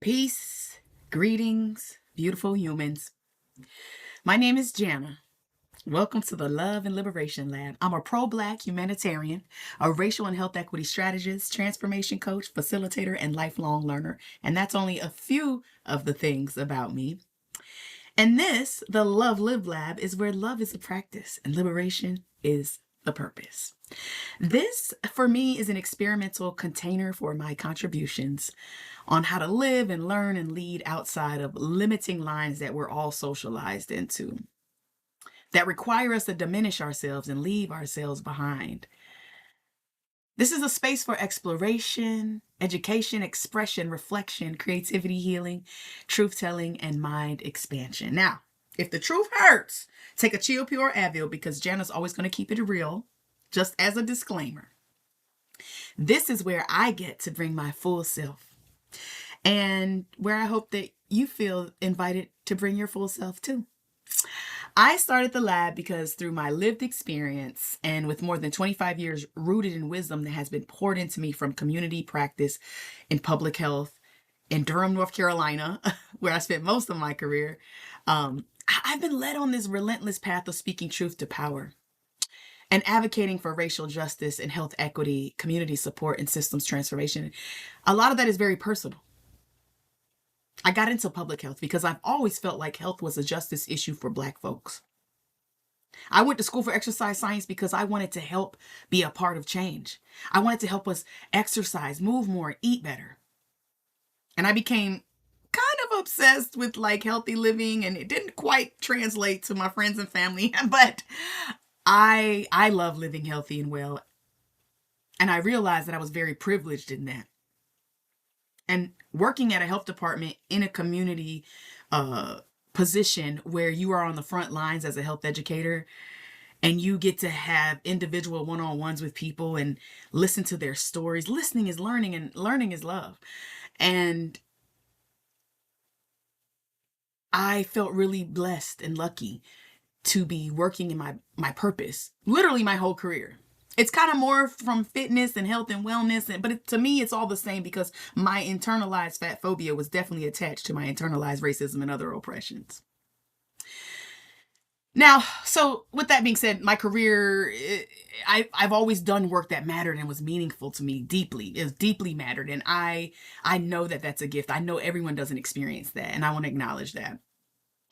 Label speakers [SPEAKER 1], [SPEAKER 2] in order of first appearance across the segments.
[SPEAKER 1] Peace, greetings, beautiful humans. My name is Jana. Welcome to the Love and Liberation Lab. I'm a pro-Black humanitarian, a racial and health equity strategist, transformation coach, facilitator, and lifelong learner. And that's only a few of the things about me. And this, the Love-Lib-Lab, is where love is a practice and liberation is the purpose. This, for me, is an experimental container for my contributions on how to live and learn and lead outside of limiting lines that we're all socialized into, that require us to diminish ourselves and leave ourselves behind. This is a space for exploration, education, expression, reflection, creativity, healing, truth-telling, and mind expansion. Now, if the truth hurts, take a chill pill or Advil because Jana's always going to keep it real, just as a disclaimer. This is where I get to bring my full self and where I hope that you feel invited to bring your full self too. I started the lab because through my lived experience and with more than 25 years rooted in wisdom that has been poured into me from community practice in public health in Durham, North Carolina, where I spent most of my career, I've been led on this relentless path of speaking truth to power and advocating for racial justice and health equity, community support, and systems transformation. A lot of that is very personal. I got into public health because I've always felt like health was a justice issue for Black folks. I went to school for exercise science because I wanted to help be a part of change. I wanted to help us exercise, move more, eat better. And I became kind of obsessed with like healthy living, and it didn't quite translate to my friends and family, but I love living healthy and well. And I realized that I was very privileged in that. And working at a health department in a community position where you are on the front lines as a health educator and you get to have individual one-on-ones with people and listen to their stories. Listening is learning and learning is love. And I felt really blessed and lucky to be working in my purpose, literally my whole career. It's kind of more from fitness and health and wellness, but to me, it's all the same because my internalized fat phobia was definitely attached to my internalized racism and other oppressions. Now, so with that being said, my career, I've always done work that mattered and was meaningful to me deeply. It was deeply mattered. And I know that that's a gift. I know everyone doesn't experience that. And I want to acknowledge that.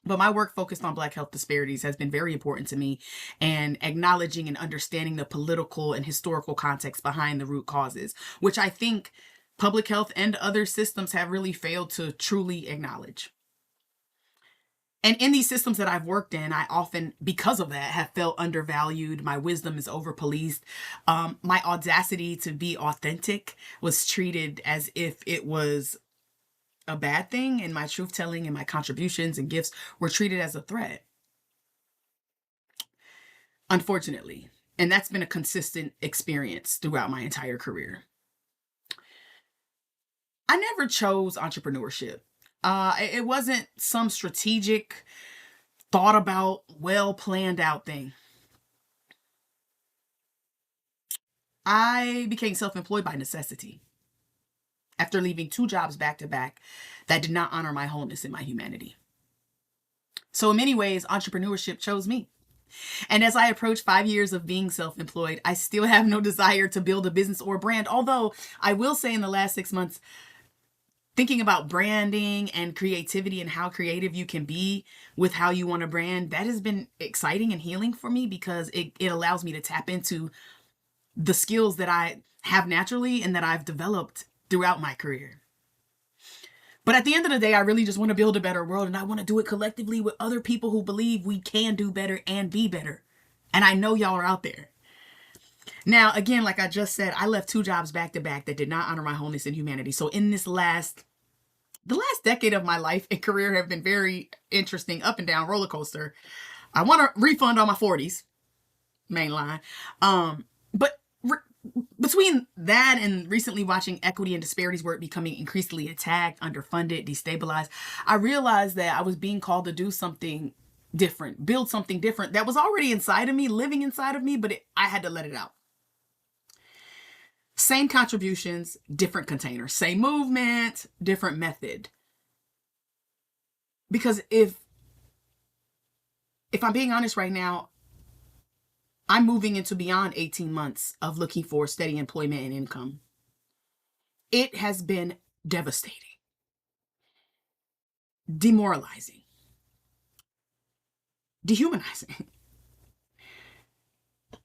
[SPEAKER 1] But my work focused on Black health disparities has been very important to me, and acknowledging and understanding the political and historical context behind the root causes, which I think public health and other systems have really failed to truly acknowledge. And in these systems that I've worked in, I often, because of that, have felt undervalued. My wisdom is over-policed. My audacity to be authentic was treated as if it was a bad thing, and my truth telling and my contributions and gifts were treated as a threat, unfortunately. And that's been a consistent experience throughout my entire career. I never chose entrepreneurship. It wasn't some strategic, thought about, well planned out thing. I became self-employed by necessity after leaving 2 jobs back to back that did not honor my wholeness and my humanity. So in many ways, entrepreneurship chose me. And as I approach 5 years of being self-employed, I still have no desire to build a business or brand. Although I will say in the last 6 months, thinking about branding and creativity and how creative you can be with how you want to brand, that has been exciting and healing for me because it allows me to tap into the skills that I have naturally and that I've developed throughout my career. But at the end of the day, I really just want to build a better world, and I want to do it collectively with other people who believe we can do better and be better. And I know y'all are out there. Now, again, like I just said, I left 2 jobs back to back that did not honor my wholeness and humanity. So in the last decade of my life and career have been very interesting, up and down roller coaster. I want to refund on my 40s, mainline. But between that and recently watching equity and disparities work becoming increasingly attacked, underfunded, destabilized, I realized that I was being called to do something different, build something different that was already inside of me, living inside of me, but I had to let it out. Same contributions, different container. Same movement, different method. Because if I'm being honest right now, I'm moving into beyond 18 months of looking for steady employment and income. It has been devastating, demoralizing, dehumanizing.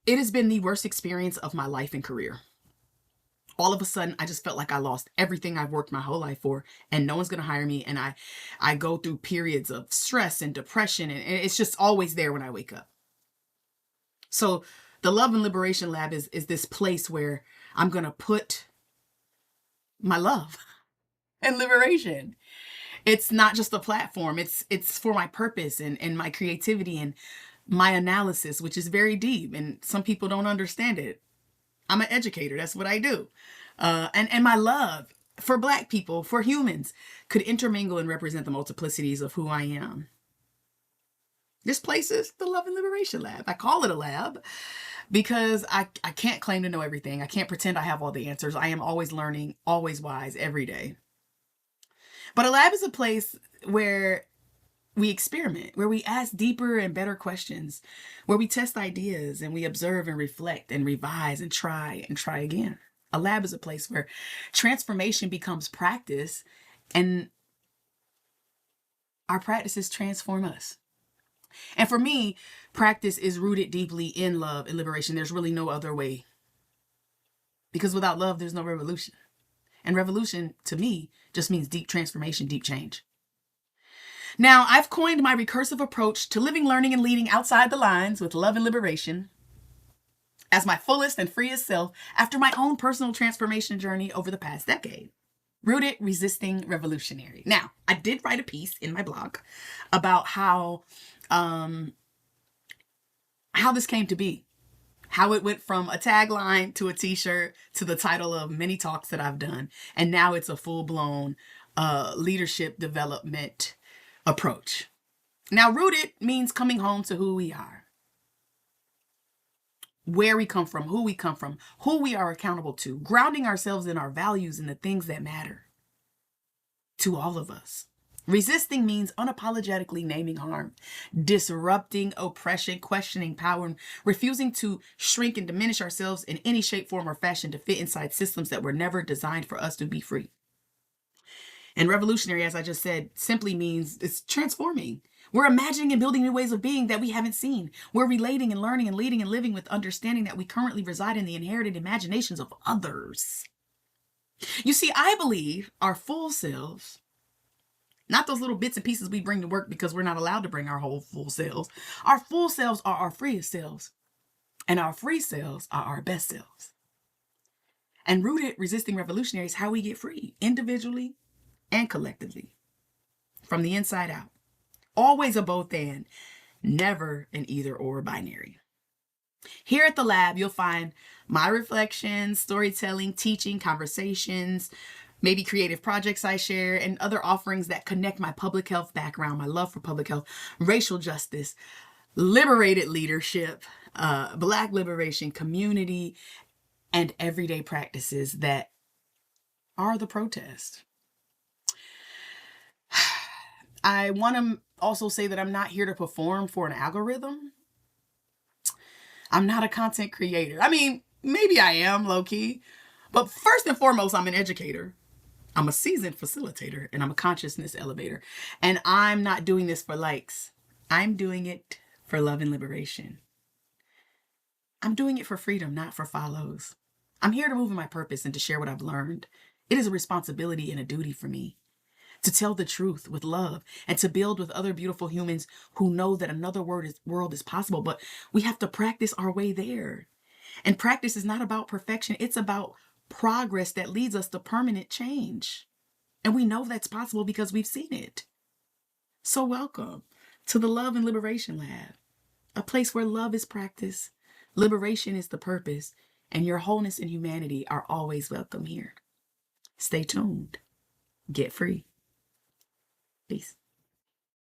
[SPEAKER 1] It has been the worst experience of my life and career. All of a sudden, I just felt like I lost everything I've worked my whole life for, and no one's going to hire me. And I go through periods of stress and depression, and it's just always there when I wake up. So the Love and Liberation Lab is this place where I'm going to put my love and liberation. It's not just a platform. It's for my purpose and my creativity and my analysis, which is very deep. And some people don't understand it. I'm an educator. That's what I do. And my love for Black people, for humans, could intermingle and represent the multiplicities of who I am. This place is the Love and Liberation Lab. I call it a lab because I can't claim to know everything. I can't pretend I have all the answers. I am always learning, always wise, every day. But a lab is a place where we experiment, where we ask deeper and better questions, where we test ideas and we observe and reflect and revise and try again. A lab is a place where transformation becomes practice and our practices transform us. And for me, practice is rooted deeply in love and liberation. There's really no other way. Because without love, there's no revolution. And revolution, to me, just means deep transformation, deep change. Now, I've coined my recursive approach to living, learning, and leading outside the lines with love and liberation as my fullest and freest self after my own personal transformation journey over the past decade. Rooted, resisting, revolutionary. Now, I did write a piece in my blog about how this came to be. How it went from a tagline to a t-shirt to the title of many talks that I've done. And now it's a full-blown leadership development approach. Now, rooted means coming home to who we are, where we come from, who we are accountable to, grounding ourselves in our values and the things that matter to all of us. Resisting means unapologetically naming harm, disrupting oppression, questioning power, and refusing to shrink and diminish ourselves in any shape, form, or fashion to fit inside systems that were never designed for us to be free. And revolutionary, as I just said, simply means it's transforming. We're imagining and building new ways of being that we haven't seen. We're relating and learning and leading and living with understanding that we currently reside in the inherited imaginations of others. You see, I believe our full selves, not those little bits and pieces we bring to work because we're not allowed to bring our whole full selves. Our full selves are our freest selves. And our free selves are our best selves. And rooted, resisting, revolutionary is how we get free, individually and collectively, from the inside out. Always a both and, never an either or binary. Here at the lab, you'll find my reflections, storytelling, teaching, conversations, maybe creative projects I share, and other offerings that connect my public health background, my love for public health, racial justice, liberated leadership, Black liberation, community, and everyday practices that are the protest. I want to also say that I'm not here to perform for an algorithm. I'm not a content creator. I mean, maybe I am low-key, but first and foremost, I'm an educator. I'm a seasoned facilitator and I'm a consciousness elevator. And I'm not doing this for likes. I'm doing it for love and liberation. I'm doing it for freedom, not for follows. I'm here to move in my purpose and to share what I've learned. It is a responsibility and a duty for me to tell the truth with love and to build with other beautiful humans who know that another world is possible, but we have to practice our way there. And practice is not about perfection. It's about progress that leads us to permanent change. And we know that's possible because we've seen it. So welcome to the Love and Liberation Lab, a place where love is practice, liberation is the purpose, and your wholeness and humanity are always welcome here. Stay tuned. Get free. Peace.